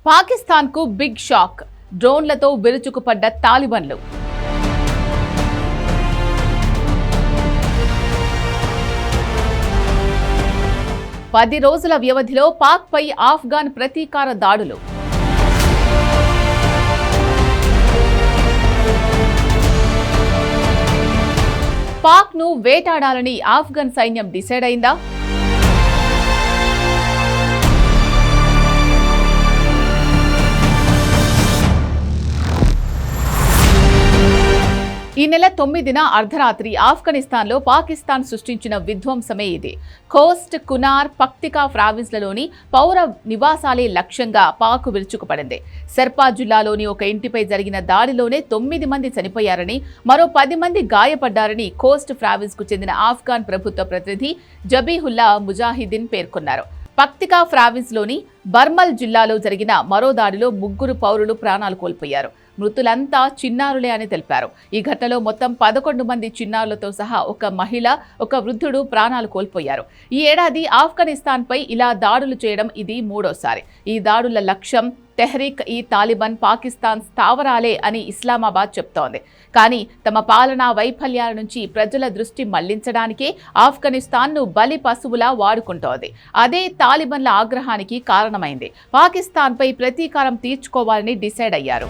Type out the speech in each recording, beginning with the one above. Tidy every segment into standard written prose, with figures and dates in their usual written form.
పాకిస్తాన్కు big shock. డ్రోన్లతో విరుచుకుపడ్డ తాలిబన్లు. పది రోజుల వ్యవధిలో పాక్పై ఆఫ్ఘాన్ ప్రతీకార దాడులు. పాక్ను వేటాడాలని ఆఫ్ఘన్ సైన్యం డిసైడ్ అయిందా? ఈ నెల 9న అర్ధరాత్రి ఆఫ్ఘనిస్తాన్లో పాకిస్తాన్ సృష్టించిన విధ్వంసమే ఇది. ఖోస్ట్, కునార్, పక్తికా ప్రావిన్స్లలోని పౌర నివాసాలే లక్ష్యంగా పాక్ విరుచుకుపడింది. సెర్పా జిల్లాలోని ఒక ఇంటిపై జరిగిన దాడిలోనే 9 మంది చనిపోయారని, మరో 10 మంది గాయపడ్డారని ఖోస్ట్ ప్రావిన్స్కు చెందిన ఆఫ్ఘాన్ ప్రభుత్వ ప్రతినిధి జబీహుల్లా ముజాహిదీన్ పేర్కొన్నారు. పక్తికా ప్రావిన్స్లోని బర్మల్ జిల్లాలో జరిగిన మరో దాడిలో 3 పౌరులు ప్రాణాలు కోల్పోయారు. మృతులంతా చిన్నారులే అని తెలిపారు. ఈ ఘటనలో మొత్తం 11 మంది చిన్నారులతో సహా ఒక మహిళ, ఒక వృద్ధుడు ప్రాణాలు కోల్పోయారు. ఈ ఏడాది ఆఫ్ఘనిస్తాన్పై ఇలా దాడులు చేయడం ఇది మూడోసారి. ఈ దాడుల లక్ష్యం తెహ్రీక్ ఈ తాలిబాన్ పాకిస్తాన్ స్థావరాలే అని ఇస్లామాబాద్ చెప్తోంది. కానీ తమ పాలనా వైఫల్యాల నుంచి ప్రజల దృష్టి మళ్లించడానికే ఆఫ్ఘనిస్తాన్ను బలి పశువులా వాడుకుంటోంది. అదే తాలిబాన్ల ఆగ్రహానికి కారణమైంది. పాకిస్తాన్పై ప్రతీకారం తీర్చుకోవాలని డిసైడ్ అయ్యారు.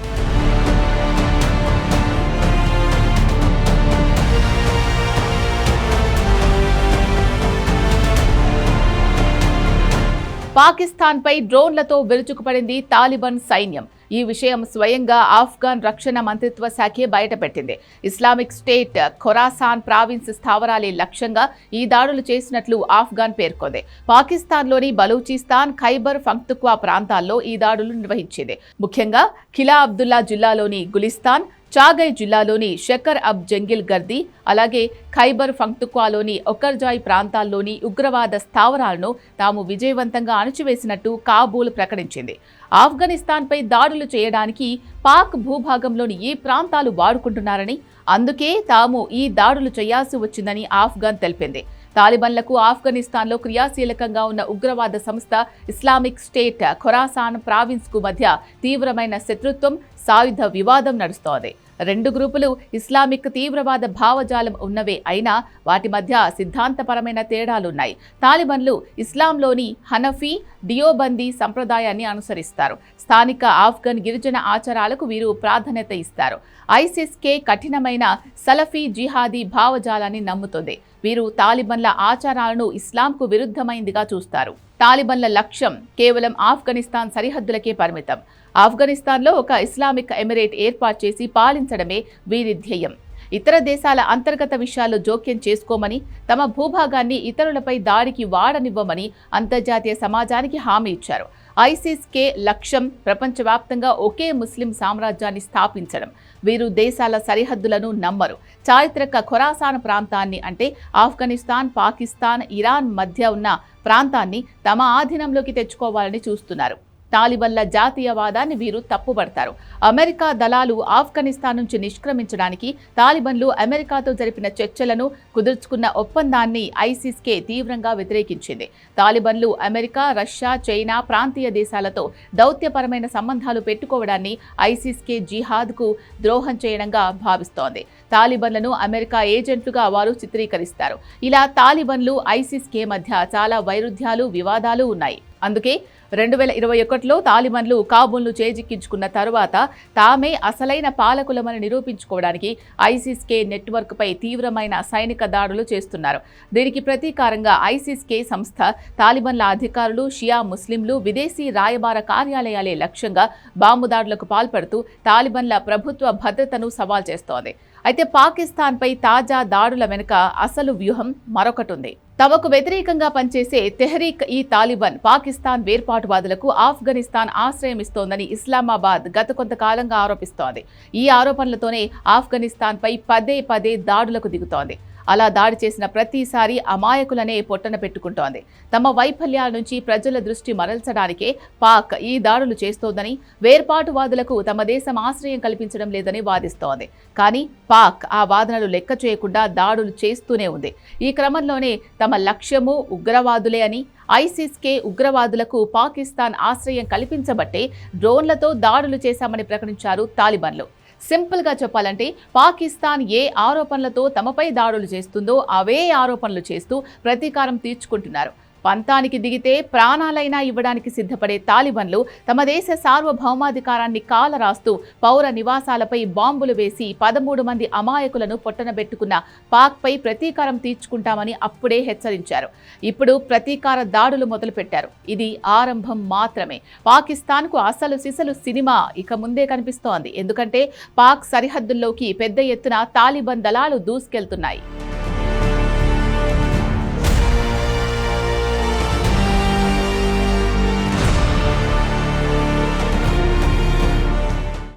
పాకిస్తాన్పై డ్రోన్లతో విరుచుకుపడింది తాలిబాన్ సైన్యం. ఈ విషయం స్వయంగా ఆఫ్ఘాన్ రక్షణ మంత్రిత్వ శాఖే బయటపెట్టింది. ఇస్లామిక్ స్టేట్ ఖొరాసాన్ ప్రావిన్స్ స్థావరాలే లక్ష్యంగా ఈ దాడులు చేసినట్లు ఆఫ్ఘాన్ పేర్కొంది. పాకిస్తాన్లోని బలూచిస్తాన్, ఖైబర్ పఖ్తూన్ఖ్వా ప్రాంతాల్లో ఈ దాడులు నిర్వహించింది. ముఖ్యంగా ఖిలా అబ్దుల్లా జిల్లాలోని గులిస్తాన్, చాగై జిల్లాలోని షకర్ అబ్ జంగిల్ గర్దీ, అలాగే ఖైబర్ పఖ్తూన్ఖ్వాలోని ఒకర్జాయ్ ప్రాంతాల్లోని ఉగ్రవాద స్థావరాలను తాము విజయవంతంగా అణచివేసినట్టు కాబూల్ ప్రకటించింది. ఆఫ్ఘనిస్తాన్పై దాడులు చేయడానికి పాక్ భూభాగంలోని ఏ ప్రాంతాలు వాడుకుంటున్నారని, అందుకే తాము ఈ దాడులు చేయాల్సి వచ్చిందని ఆఫ్ఘాన్ తెలిపింది. తాలిబాన్లకు ఆఫ్ఘనిస్తాన్లో క్రియాశీలకంగా ఉన్న ఉగ్రవాద సంస్థ ఇస్లామిక్ స్టేట్ ఖొరాసాన్ ప్రావిన్స్కు మధ్య తీవ్రమైన శత్రుత్వం, సాయుధ వివాదం నడుస్తోంది. 2 గ్రూపులు ఇస్లామిక్ తీవ్రవాద భావజాలం ఉన్నవే అయినా వాటి మధ్య సిద్ధాంతపరమైన తేడాలున్నాయి. తాలిబాన్లు ఇస్లాంలోని హనఫీ, డియోబందీ సంప్రదాయాన్ని అనుసరిస్తారు. స్థానిక ఆఫ్ఘన్ గిరిజన ఆచారాలకు వీరు ప్రాధాన్యత ఇస్తారు. ఐసిస్-కే కఠినమైన సలఫీ జిహాదీ భావజాలాన్ని నమ్ముతుంది. వీరు తాలిబాన్ల ఆచారాలను ఇస్లాంకు విరుద్ధమైందిగా చూస్తారు. తాలిబాన్ల లక్ష్యం కేవలం ఆఫ్ఘనిస్తాన్ సరిహద్దులకే పరిమితం. ఆఫ్ఘనిస్తాన్లో ఒక ఇస్లామిక్ ఎమిరేట్ ఏర్పాటు చేసి పాలించడమే వీరి ధ్యేయం. ఇతర దేశాల అంతర్గత విషయాల్లో జోక్యం చేసుకోమని, తమ భూభాగాన్ని ఇతరులపై దాడికి వాడనివ్వమని అంతర్జాతీయ సమాజానికి హామీ ఇచ్చారు. ఐసిస్-కే లక్ష్యం ప్రపంచవ్యాప్తంగా ఒకే ముస్లిం సామ్రాజ్యాన్ని స్థాపించడం. వీరు దేశాల సరిహద్దులను నమ్మరు. చారిత్రక ఖొరాసాన్ ప్రాంతాన్ని, అంటే ఆఫ్ఘనిస్తాన్, పాకిస్తాన్, ఇరాన్ మధ్య ఉన్న ప్రాంతాన్ని తమ ఆధీనంలోకి తెచ్చుకోవాలని చూస్తున్నారు. తాలిబాన్ల జాతీయవాదాన్ని వీరు తప్పుపడతారు. అమెరికా దళాలు ఆఫ్ఘనిస్తాన్ నుంచి నిష్క్రమించడానికి తాలిబాన్లు అమెరికాతో జరిపిన చర్చలను, కుదుర్చుకున్న ఒప్పందాన్ని ఐసిస్-కే తీవ్రంగా వ్యతిరేకించింది. తాలిబాన్లు అమెరికా, రష్యా, చైనా ప్రాంతీయ దేశాలతో దౌత్యపరమైన సంబంధాలు పెట్టుకోవడాన్ని ఐసిస్-కే జిహాద్కు ద్రోహం చేయడంగా భావిస్తోంది. తాలిబాన్లను అమెరికా ఏజెంట్లుగా వారు చిత్రీకరిస్తారు. ఇలా తాలిబాన్లు, ఐసిస్-కే మధ్య చాలా వైరుధ్యాలు, వివాదాలు ఉన్నాయి. అందుకే 2021లో తాలిబాన్లు కాబూల్ను చేజిక్కించుకున్న తరువాత తామే అసలైన పాలకులమని నిరూపించుకోవడానికి ఐసిస్-కే నెట్వర్క్పై తీవ్రమైన సైనిక దాడులు చేస్తున్నారు. దీనికి ప్రతీకారంగా ఐసిస్-కే సంస్థ తాలిబాన్ల అధికారులు, షియా ముస్లింలు, విదేశీ రాయబార కార్యాలయాలే లక్ష్యంగా బాంబు దాడులకు పాల్పడుతూ తాలిబాన్ల ప్రభుత్వ భద్రతను సవాల్ చేస్తోంది. అయితే పాకిస్తాన్పై తాజా దాడుల వెనుక అసలు వ్యూహం మరొకటుంది. తమకు వ్యతిరేకంగా పనిచేసే తెహ్రీక్ ఈ తాలిబాన్ పాకిస్తాన్ వేర్పాటువాదులకు ఆఫ్ఘనిస్తాన్ ఆశ్రయం ఇస్తోందని ఇస్లామాబాద్ గత కొంతకాలంగా ఆరోపిస్తోంది. ఈ ఆరోపణలతోనే ఆఫ్ఘనిస్తాన్పై పదే దాడులకు దిగుతోంది. అలా దాడి చేసిన ప్రతిసారి అమాయకులనే పొట్టన పెట్టుకుంటోంది. తమ వైఫల్యాల నుంచి ప్రజల దృష్టి మరల్చడానికే పాక్ ఈ దాడులు చేస్తోందని, వేర్పాటువాదులకు తమ దేశం ఆశ్రయం కల్పించడం లేదని వాదిస్తోంది. కానీ పాక్ ఆ వాదనలు లెక్క చేయకుండా దాడులు చేస్తూనే ఉంది. ఈ క్రమంలోనే తమ లక్ష్యము ఉగ్రవాదులే అని, ఐసిస్కే ఉగ్రవాదులకు పాకిస్తాన్ ఆశ్రయం కల్పించబట్టే డ్రోన్లతో దాడులు చేశామని ప్రకటించారు తాలిబాన్లు. సింపుల్గా చెప్పాలంటే పాకిస్తాన్ ఏ ఆరోపణలతో తమపై దాడులు చేస్తుందో అవే ఆరోపణలు చేస్తూ ప్రతీకారం తీర్చుకుంటున్నారు. పంతానికి దిగితే ప్రాణాలైనా ఇవ్వడానికి సిద్ధపడే తాలిబాన్లు తమ దేశ సార్వభౌమాధికారాన్ని కాలరాస్తూ పౌర నివాసాలపై బాంబులు వేసి 13 మంది అమాయకులను పొట్టనబెట్టుకున్న పాక్పై ప్రతీకారం తీర్చుకుంటామని అప్పుడే హెచ్చరించారు. ఇప్పుడు ప్రతీకార దాడులు మొదలుపెట్టారు. ఇది ఆరంభం మాత్రమే. పాకిస్తాన్కు అసలు సిసలు సినిమా ఇక ముందే కనిపిస్తోంది. ఎందుకంటే పాక్ సరిహద్దుల్లోకి పెద్ద ఎత్తున తాలిబాన్ దళాలు దూసుకెళ్తున్నాయి.